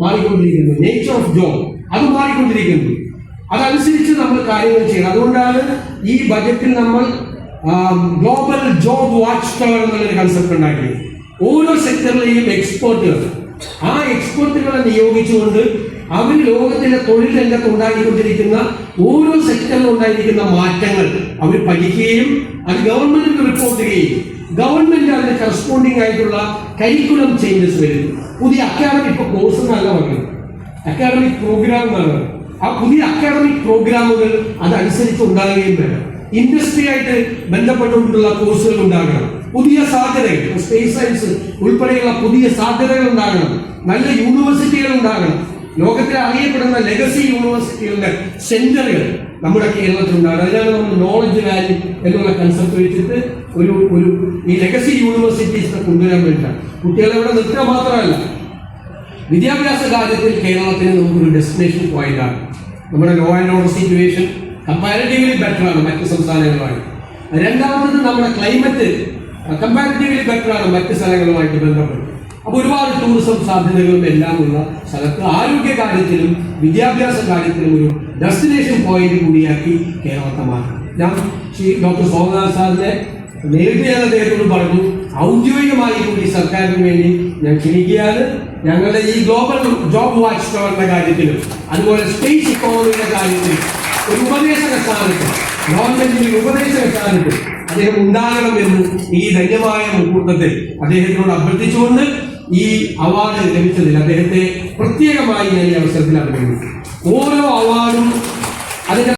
മാറിക്കൊണ്ടിരിക്കുന്നു. Nature of job അത് മാറിക്കൊണ്ടിരിക്കുന്നു. അതനുസരിച്ച് നമ്മൾ കാര്യങ്ങൾ ചെയ്യണം. അതുകൊണ്ടാണ് ഈ ബജറ്റിൽ നമ്മൾ ഗ്ലോബൽ ജോബ് വാച്ച് ടവർ എന്നുള്ളൊരു കൺസെപ്റ്റ് ഉണ്ടാക്കിയത്. ഓരോ സെക്ടറിലെയും എക്സ്പേർട്ടുകൾ, ആ എക്സ്പേർട്ടുകളെ നിയോഗിച്ചുകൊണ്ട് അവർ ലോകത്തിലെ തൊഴിൽ രംഗത്ത് ഉണ്ടാക്കിക്കൊണ്ടിരിക്കുന്ന ഓരോ സെക്ടറിലും ഉണ്ടായിരിക്കുന്ന മാറ്റങ്ങൾ അവർ പഠിക്കുകയും അത് ഗവൺമെന്റിന് റിപ്പോർട്ട് ചെയ്യുകയും ഗവൺമെന്റ് അതിന് കറസ്പോണ്ടിങ് ആയിട്ടുള്ള കരിക്കുലം ചേഞ്ചസ് വരുന്നു. പുതിയ അക്കാഡമിക് കോഴ്സ് എന്നല്ല പറയുന്നത്, അക്കാഡമിക് പ്രോഗ്രാം എന്നാണ്. ആ പുതിയ അക്കാഡമിക് പ്രോഗ്രാമുകൾ അതനുസരിച്ച് ഉണ്ടാകുകയും വേണം. ഇൻഡസ്ട്രി ആയിട്ട് ബന്ധപ്പെട്ടുകൊണ്ടുള്ള കോഴ്സുകൾ ഉണ്ടാകണം. പുതിയ സാധ്യതകൾ, സ്പേസ് സയൻസ് ഉൾപ്പെടെയുള്ള പുതിയ സാധ്യതകൾ ഉണ്ടാകണം. നല്ല യൂണിവേഴ്സിറ്റികൾ ഉണ്ടാകണം. ലോകത്തിൽ അറിയപ്പെടുന്ന ലെഗസി യൂണിവേഴ്സിറ്റികളുടെ സെന്ററുകൾ നമ്മുടെ കേരളത്തിൽ ഉണ്ടാകണം. അതിനാണ് നമ്മൾ നോളജ് വാല്യൂ എന്നുള്ള കൺസെപ്റ്റ് വെച്ചിട്ട് ഒരു ഈ ലെഗസി യൂണിവേഴ്സിറ്റീസിനെ കൊണ്ടുവരാൻ വേണ്ടിയിട്ടാണ്. കുട്ടികളെ ഇവിടെ നിർത്തുക മാത്രമല്ല, വിദ്യാഭ്യാസ കാര്യത്തിൽ കേരളത്തിന് നമുക്കൊരു ഡെസ്റ്റിനേഷൻ പോയിന്റ് ആണ്. നമ്മുടെ law and order situation comparatively better ആണ് മറ്റ് സംസ്ഥാനങ്ങളുമായി. രണ്ടാമത് നമ്മുടെ ക്ലൈമറ്റ് കമ്പാരിറ്റീവ്ലി ബെറ്റർ ആണ് മറ്റ് സ്ഥലങ്ങളുമായിട്ട് ബന്ധപ്പെട്ട്. അപ്പോൾ ഒരുപാട് ടൂറിസം സാധ്യതകളും എല്ലാം ഉള്ള സ്ഥലത്ത് ആരോഗ്യ കാര്യത്തിലും വിദ്യാഭ്യാസ കാര്യത്തിലും ഒരു ഡെസ്റ്റിനേഷൻ പോയിന്റ് കൂടിയാക്കി കേരളത്തെ മാറ്റണം. ഞാൻ ശ്രീ ഡോക്ടർ സോമനാഥ് സാറിനെ നേരിട്ട് ഞാൻ അദ്ദേഹത്തോട് പറഞ്ഞു, ഔദ്യോഗികമായി കൂടി സർക്കാരിന് വേണ്ടി ഞാൻ ക്ഷണിക്കുകയാണ്. ഞങ്ങളുടെ ഈ ഗ്ലോബൽ ജോബ് വാച്ച് ടവറിന്റെ കാര്യത്തിലും അതുപോലെ സ്പേസ് ഇക്കോണമിയുടെ കാര്യത്തിലും ഒരു ഉപദേശക സ്ഥാനത്ത്, ഗവൺമെന്റിന്റെ ഉപദേശക സ്ഥാനത്ത് അദ്ദേഹം ഉണ്ടാകണമെന്ന് ഈ ധന്യമായ മുഹൂർത്തത്തിൽ അദ്ദേഹത്തിനോട് അഭ്യർത്ഥിച്ചുകൊണ്ട് ഈ അവാർഡ് ലഭിച്ചതിൽ അദ്ദേഹത്തെ പ്രത്യേകമായി ഞാൻ ഈ അവസരത്തിൽ അഭിനന്ദിക്കുന്നു. ഓരോ അവാർഡും അതിന്റെ